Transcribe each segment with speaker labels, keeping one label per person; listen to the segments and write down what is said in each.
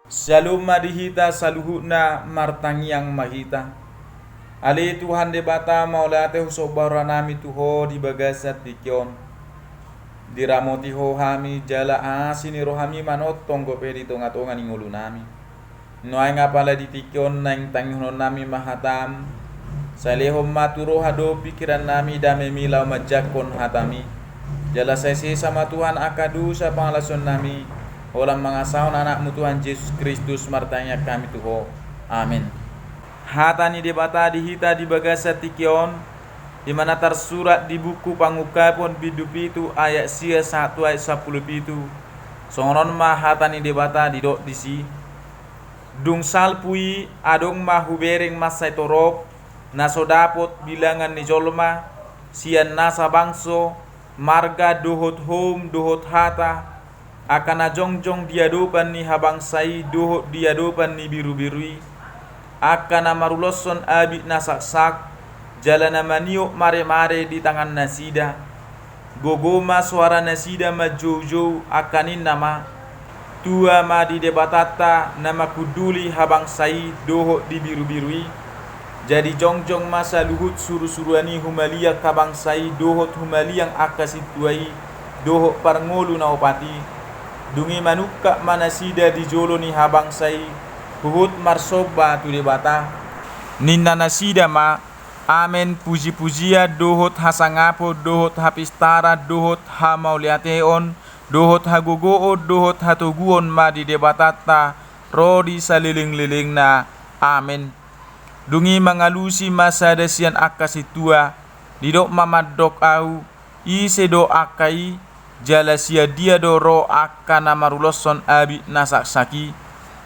Speaker 1: Shalom madihita saluhutna martangiang mahita. Ali Tuhan debata maulate husobara nami tuho di bagasat dikyon. Diramoti ho hami jala asini rohami manot tonggo pedi tonga-tonga ningulu nami. Noai ngapala di tikyon nang tangihon nami mahatam. Salehom maturo hado pikiran nami dame milau majakon hatami. Jala sesi sama Tuhan akadu sa pangalason nami. Olam mangasaon anakmu Tuhan Yesus Kristus martanya kami tuho. Amin. Hatani debata dihita di bagasa tikyon, di mana tersurat di buku pangukapon bidupi itu ayat sia 1 ayat 10 itu. Songonon mah hatani debata di dok disi. Dung salpui adong mah hubereng masai torop, naso dapot bilangan ni jolma, sian nasa bangso, marga dohot home dohot hata, akan jongjong diadopan ni habang sai dohot diadopan ni biru-birui, akan maruloson abi nasaksak, jalan maniok mare-mare di tangan nasida, gogoma suara nasida majojo akanin nama, tua ma di debatata nama kuduli habang sai dohot di biru-birui, jadi jongjong masa luhut suru-suruani humalia kabang sai dohot humaliang akasituai dohot parngolu na opati. Dungi manuka manasida di jolo ni habang sai huhut marsoba tu debata ninna nasida ma amen puji-pujia dohot hasangapo dohot hapistara dohot hamauliateon dohot hagogoo dohot hatuguon ma di debatata rodi saliling-liling na amen. Dungi mangalusi masa desian akasitua didok mamadok au ise do akai jala sia dia doro akan maruloson abi nasaksaki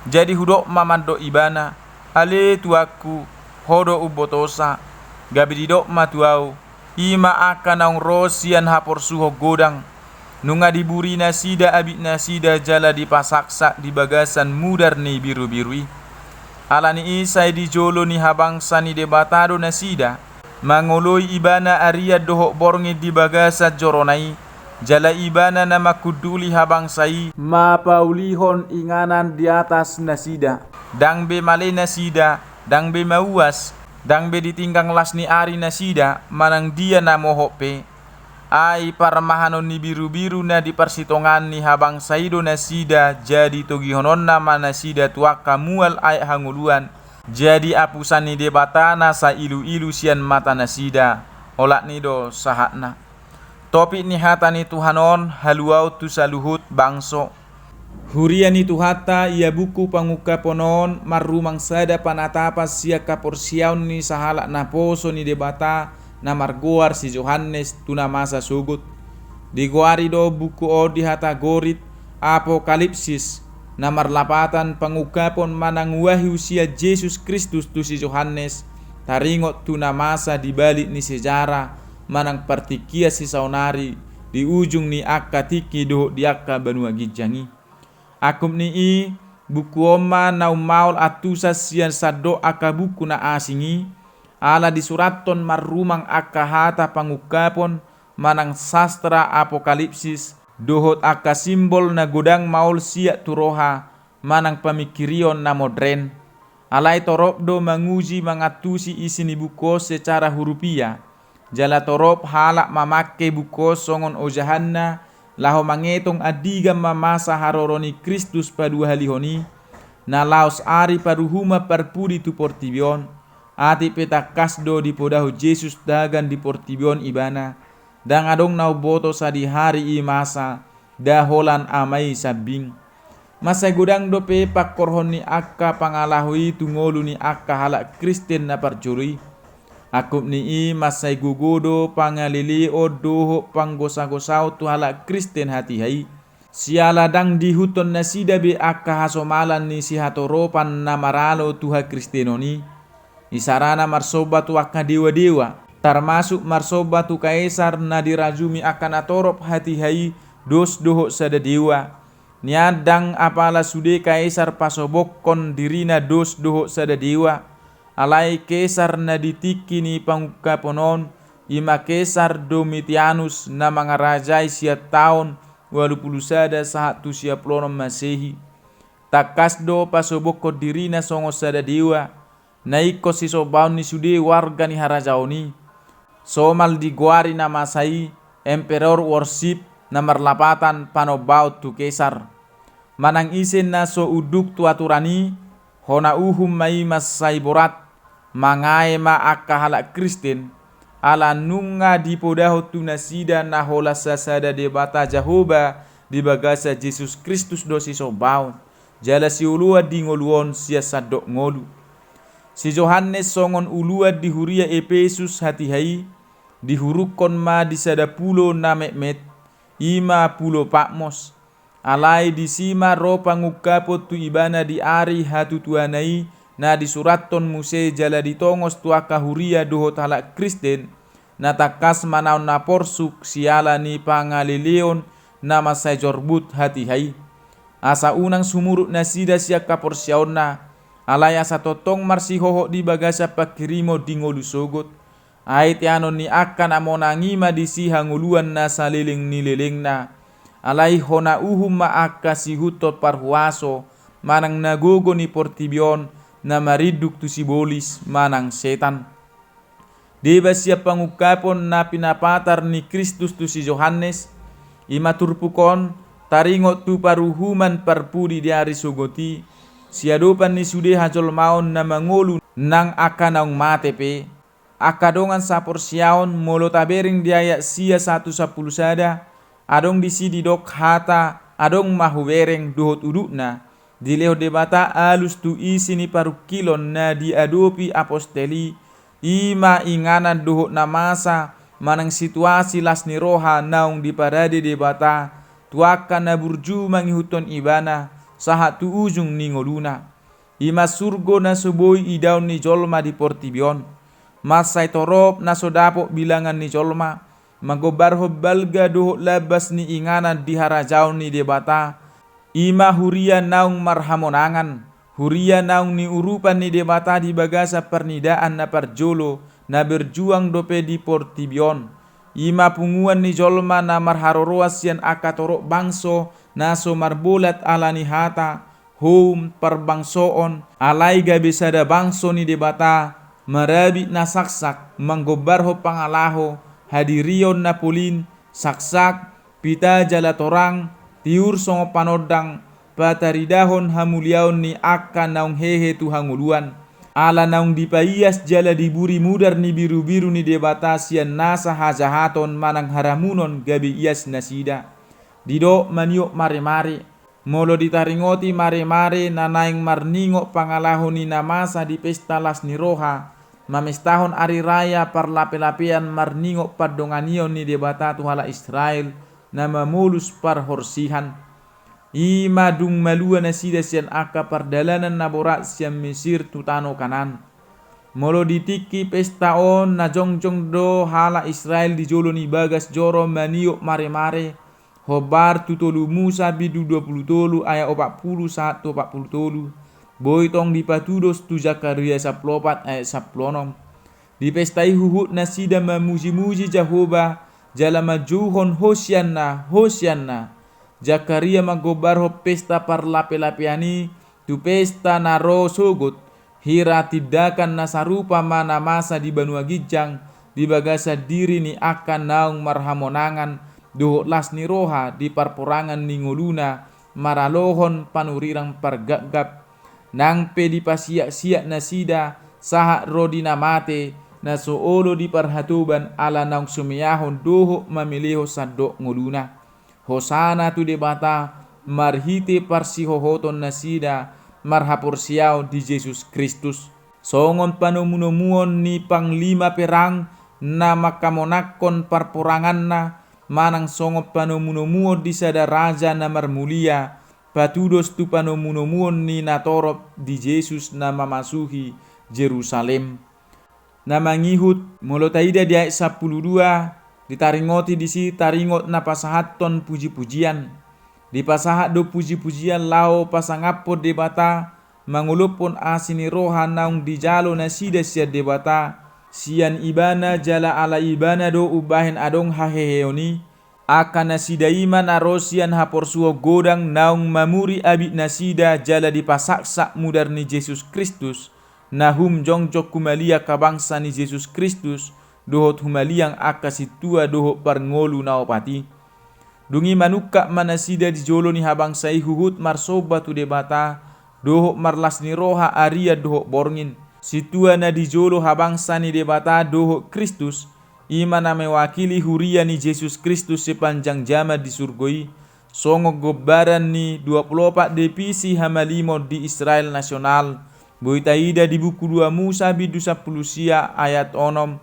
Speaker 1: jadi hudok mamando ibana ale tuaku hodo ubotosa gabi didok matuau ima akan ang rosian hapor suho godang nunga diburi nasida abi nasida jala dipasaksa di bagasan mudar ni biru-birui alani isai di jolo ni habang sani debatado nasida mangoloi ibana aria dohok borngi di bagasat joronai jala ibana nama kuduli habang sai mapaulihon inganan di atas nasida dang be male nasida dang be mauas dang be ditinggang las ni ari nasida manang dia namo hope ai paramahanon ni biru-biru na di persitongan ni habang saido nasida jadi togihonon nama nasida tuaka mual ai hanguluan jadi apusan ni debatana sa ilu-ilu sian mata nasida olak nido sahatna. Topik ni hata ni Tuhanon haluau tu saluhut bangso. Huria ni tuhata ia buku pangukaponon marumang sada panatapas sia kaporsiaun ni sahalak na poso ni debata na margoar si Johannes tuna masa sugut. Digoari do buku o di hata gorit apokalipsis na marlapatan pangukapon manang wahyu sia Yesus Kristus tu si Johannes taringot tuna masa dibalik ni sejarah manang partikia si saunari di ujung ni akka tiki doh di akka banua gijangi akum ni i buku oma nau maul atusa sian sado akka buku na asingi ala di suraton marumang akka hata pangukapon manang sastra apokalipsis dohot akka simbol na godang maul siak turoha manang pamikirion na modern alai torop do manguji mangatusi isi ni buku secara hurupiah jala torop halak mamake buko songon ojahanna laho mangetong adiga mamasa haroroni Kristus padu halihoni na laos ari paruhuma parpudi tu portibion ati peta kasdo di podahu Yesus dagan di portibion ibana dang adong nau boto sa di hari i masa daholan amai sabing masa gudang dope pakkorhon ni akka pangalahui tungolu ni akka halak Kristen na parjuri akup ni i masai gugudo pangalili o doho panggosa-gosau tu halak Kristen hati hai siala dang dihuton nasida be akka hasomalan ni si hatoropan na maralo tuha Kristenoni isarana marsoba tu akka dewa-dewa termasuk marsoba tu kaisar na dirajumi akan atorop hati hai dos doho sada dewa niadang apala sude kaisar pasobokon dirina dos doho sada dewa alai kesar na ditiki ni pangkaponon ima kesar Domitianus na mga rajai sia tahun 21 saat tu sia plonom Masehi takas do pasobok ko dirina songo sada dewa, naiko si sobaun ni sude warga ni harajaoni, somal di guari na masai, emperor worship na marlapatan panobaut tu kesar. Manang isin na so uduk tu aturani, hona uhum mai masai borat, mangai ma akka halak Kristen, ala nunga di podaho tu nasida na hola sasada debata Jahoba di bagasa Jesus Kristus dosi sobaun, jala si ulua di ngoluon sia sadok ngolu. Si Johannes songon ulua di huria Efesus hati hai, dihurukon ma di sada pulo na mekmet, ima pulo Patmos, alai di sima ro pangukapo tu ibana di ari hatu tuanai, na disuraton muse jala ditongos tuaka huria dohot halak Kristen, na takas manaon na porsuk siala ni pangalileon na masay jorbut hati hai. Asa unang sumurut na sida siya kaporsyaon na, alay asa totong marsihoho di bagasa pakirimo di ngolusogot, ay tianon ni akan amona ngima di si hanguluan na saliling nililing na, alay hona uhum maaka si hutot parhuaso, manang nagogo ni portibion, na mariduk tu si bolis manang setan. Deba siya pangukapon na pinapatar ni Kristus tu si Johannes, imaturpukon, taringot tu paruhuman parpudi di hari sugoti, siadopan ni sude hajol maon na mangolu nang akanaong matepe, akadongan sa porsyaon molo tabering diayak sia 110 sada, adong di sidi dok hata, adong mahuwereng dohot udukna, dileho debata alus tu isi ni parukilon na diadopi aposteli, ima inganan dohot na masa, manang situasi las ni roha naung diparade debata, tuaka na burju mangihuton ibana, sahat tu ujung ni ngoluna. Ima surgo na suboy idaw ni jolma di portibion, masay torop na sodapok bilangan ni jolma, magobarho balga dohot labas ni inganan di harajaw ni debata, ima huria naung marhamonangan, huria naung ni urupan ni debata di bagasa pernidaan na parjolo na berjuang dope di portibion, ima punguan ni jolma na marharoroas yan akatorok bangso na so marbolat ala ni hata, home parbangsoon, alay gabi sada bangso ni debata, marabi na saksak, manggobarho pangalaho, hadirion na pulin, saksak, pita jalatorang, tiur songo panodang, pataridahon hamuliaon ni akka naung hehe tu hanguluan, ala naung dipaiyas jala diburi mudar ni biru-biru ni debata sian nasa hajahaton manang haramunon gabi ias nasida. Dido maniok mare-mare, molo ditaringoti mare-mare nanaing marningo pangalaho ni namasa di pesta las ni roha, mamestahon ari raya parlape-lapean marningo padonganion ni debata tuhala Israel, na mamulus parhorsihan. Ima dung malua na sida sian aka pardalanan na borat sian Mesir tutano kanan. Molo ditiki pesta on na jongjong do hala Israel di jolo ni bagas joro maniok mare-mare, hobar tutolu Musa bidu 20 ayat 40 saat 40, boitong dipatudos tu Zakaria 14 ayat 10. Di pestai huhut nasida memuji-muji Jahoba, jala majuhon Hosianna, Hosianna. Zakaria magobarho pesta parlape-lapeani, tu pesta naro sogot, hira tidakan nasarupa mana masa di Banua Gijang, di bagasa diri ni akan naung marhamonangan, dohot las ni roha di parporangan ni ngoluna, maralohon panurirang pargagap, nang pe di pasiak-siak nasida, sahat rodi namate, na soolo di parhatuban ala naung sumiyahon dohot mamiliho sadok ngoluna. Hosana tu debata, marhite parsihohoton nasida, marhapursiaw di Jesus Kristus. Songon panumunomuon ni panglima perang, na makamonakon parporangan na, manang songo panumunomuon di sada raja na marmulia, patudos tu panumunomuon ni natorop di Jesus na mamasuhi Jerusalem. Na mangihut molo taida di ayat 12, ditaringoti di si taringot na pasahaton puji-pujian. Di pasahat do puji-pujian lao pasangapod debata, mangulupon asini roha naung dijalo na sida sia debata, sian ibana jala ala ibana do ubahin adong haheheoni, Aka nasida iman arosian haporsuo godang naung mamuri abit nasida jala dipasaksa mudar ni Yesus Kristus, nahum jongjok kumalia kabangsa ni Yesus Kristus, dohot humaliang aka situa dohot parngolu naopati. Dungi manuka manasida di jolo ni habangsa huhut marsoba tu debata, dohot marlas ni roha aria dohot borngin. Situa na di jolo habangsa ni debata dohot Kristus, ima na mewakili huria ni Yesus Kristus sepanjang zaman di surgoi, songo gobaran ni 24 divisi hamalimo di Israel nasional. Boitaida di buku 2 Musa bidu 10 ayat 6,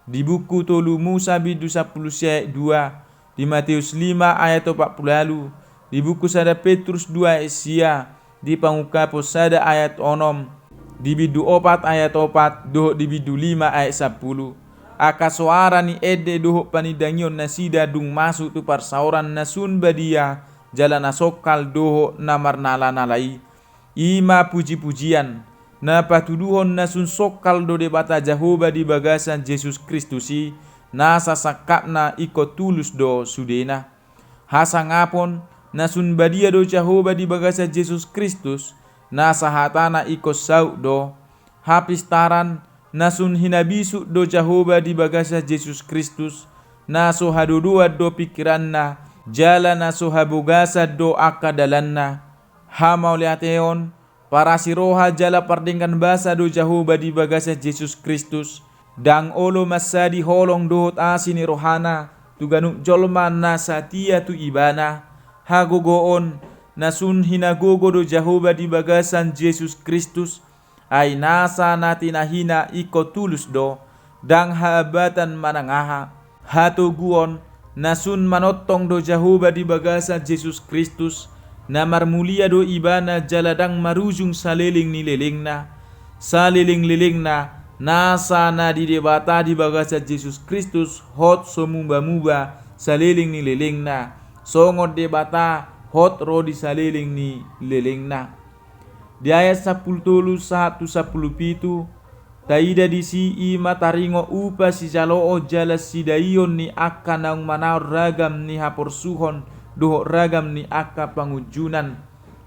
Speaker 1: di buku 3 Musa bidu 10 ayat 2, di Matius 5 ayat 40, di buku 1 Petrus 2 ayat 1, di Pangukapos 1 ayat 6, di bidu 4 ayat 4, dohok di bidu 5 ayat 10. Aka suara ni ede dohok panidangion nasida dung masuk tu parsauran nasun badia jalan asokal dohok namar nala-nalai. Ima puji-pujian na patuduhon nasun sokal do debata Jehovah di bagasan Yesus Kristusi, nasa sakapna iko tulus do sudena. Hasangapon nasun badia do Jehovah di bagasan Yesus Kristus, nasa hatana iko sauk do. Hapistaran nasun hinabisu do Jehovah di bagasa Yesus Kristus, naso hadudua do pikiranna, jala naso habugasa do akadalanna. Hamauliateon, para siroha jala pardingkan basa do Jehovah di bagasa Yesus Kristus, dang olo masadi holong dohot asini rohana, tuganuk jolma nasa tia tu ibana. Hagogoon, nasun hinagogo do Jehovah di bagasan Yesus Kristus, ay nasa natin hina iko tulus do, dang habatan manangaha. Hatuguon, nasun manotong do Jehovah di bagasan Yesus Kristus, na marmulia do ibana jaladang marujung saliling nililing na. Saliling-liling na, nasa na di debata di bagasan Yesus Kristus, hot sumumba-muba saliling nililing na. Songod debata, hot ro di saliling ni liling na. Di ayat 10 1 10 taida di si ima taringo upa si jaloo jala si dayon ni akka naung manaur ragam ni haporsuhon doho ragam ni akka pangujunan.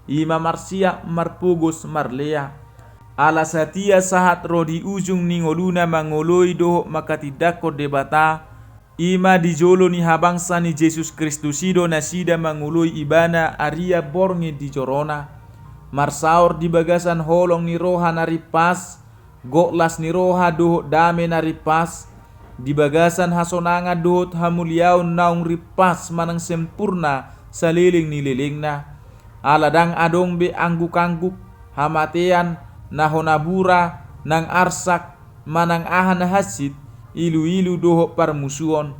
Speaker 1: Ima marsia marpugos marlea ala satia sahat ro di ujung ni ngoluna mangoloi doho makatidako debata. Ima di jolo ni habangsa ni Yesus Kristusido nasida mangoloi ibana aria bornge di jorona. Marsaur di bagasan holong ni roha naripas, goklas ni roha dohot dame naripas, di bagasan hasonanga dohot hamuliaun naung ripas manang sempurna saliling ni lilingna. Aladang adong be angguk-angguk hamatean nahonabura nang arsak manang ahan hasit ilu-ilu dohot parmusuon.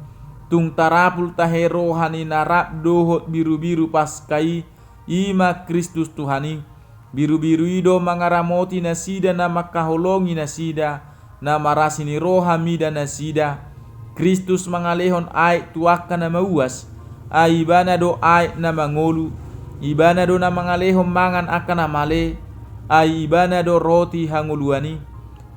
Speaker 1: Tung tarapul tahe rohani narap dohot biru-biru paskai ima Kristus Tuhani. Biru-biru ido mangaramoti nasida na makaholongi nasida na marasini roha mida nasida. Kristus mangalehon ay tuaka na mauas, ay ibana do ay na mangolu, ibana do na mangalehon mangan akan amale, ay ibana do roti hanguluani.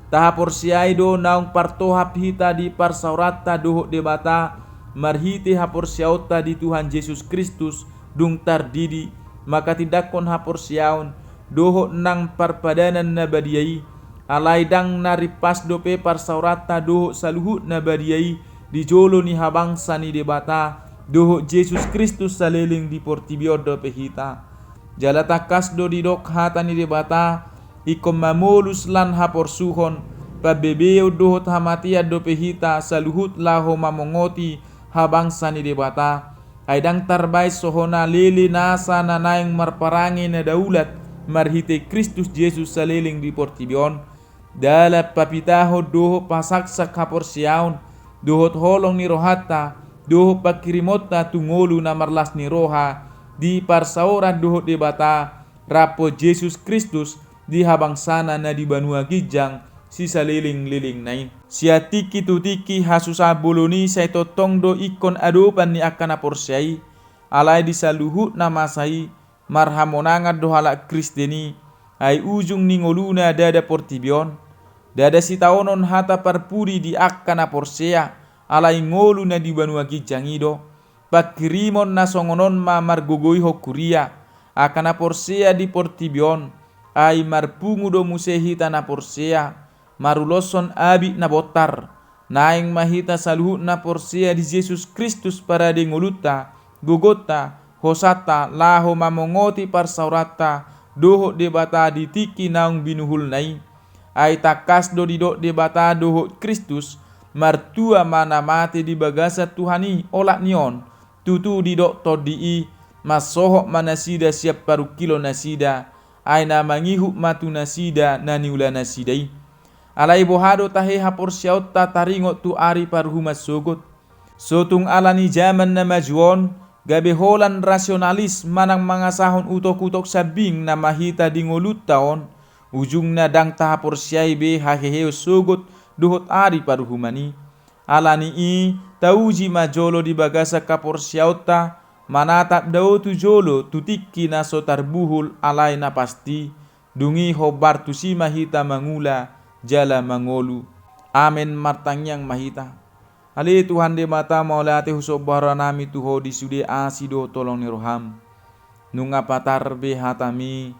Speaker 1: Tahapor siay do naung partohap hita di parsaurata dohok debata, marhiti hapor siauta di Tuhan Yesus Kristus dung tardidi, maka tidakon hapor siaun doho nang parpadanan na badiyai, alay dang naripas dope parsaurata doho saluhut na badiyai, di jolo ni habangsa ni debata, doho Yesus Kristus saliling di portibior dope hita. Jalatakas do di dok hata ni debata, ikom mamolus lan hapor suhon, pabebeo doho hamatia dope hita, saluhut laho mamongoti habangsa ni debata. Aydang tarbay sohona lili nasa nanayang marparangi na daulat, marhite Kristus Yesus saliling di portibion. Dalat papitaho doho pasaksak hapor siaun, dohot holong ni rohata, doho pakirimota tungolu na marlas ni roha, di parsauran dohot debata, rapo Yesus Kristus di habang sana na di banua gijang si saliling-liling nain. Sia tiki tutiki hasusa boloni say totong do ikon adopan ni akan aporsyai, alay di saluhut na masai, marhamonangat do halak Kristeni, ay ujung ni ngoluna dada portibion, dada si taonon hata parpuri di akan aporsea, alay ngolu na di banua gijangido. pakirimon na songonon ma margogoi ho kuria akana porsea di portibion ai marpungu do musehita na porsea maruloson abi na botar naing mahita saluhu na porsea di Yesus Kristus para di ngoluta gogota hosata laho mamongoti parsaurata doho debata ditiki naung binuhul nai ai takas do didok debata doho Kristus martua mana mati di bagasa Tuhani olak nion tutu didok todii masohok manasida siap paru kilo nasida aina mangihu matu nasida naniula nasidai alai bohado tahe hapor syaut taringot tu ari paruhuma sogot sotung alani zaman na majuon gabe holan rasionalis manang mangasahon utok-utok sabing na mahita di ngolut taon ujung na dang tahapor syai be haheheo sogot dohot ari paruhumani alani i tauji majolo di bagasa kapor syauta manatap dao tu jolo tutiki na sotar buhul alai na pasti dungi hobar tu si mahita mangula jala mangolu amen martangyang mahita ali Tuhan de mata maulate husobara nami tuho di sude asido tolong ni roham nunga patar be hatami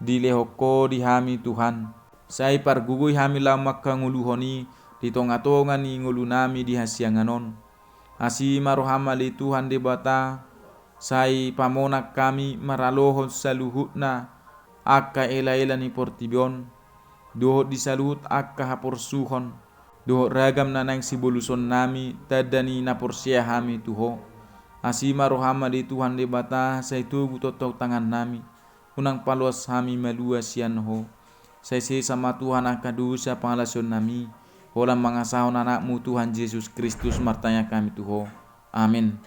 Speaker 1: di lehoko di hami Tuhan sai pargugui hami lamak kanguluhoni di tonga-tonga ni ngulu nami di hasianganon asi maroham ali Tuhan de bata sai pamonak kami maralohon saluhutna akka ela-ela ni portibion dohot di saluhut akka hapor suhon dohot ragam nanang siboluson nami tadani naporsia hami tuho asima rohama di Tuhan de bata sai tugu totok tangan nami unang paluas hami malua sian ho sai sama Tuhan akadusa pangalason nami holam mangasahon anakmu Tuhan Yesus Kristus martanya kami tuho amin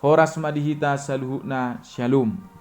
Speaker 1: horas madihita saluhutna shalom.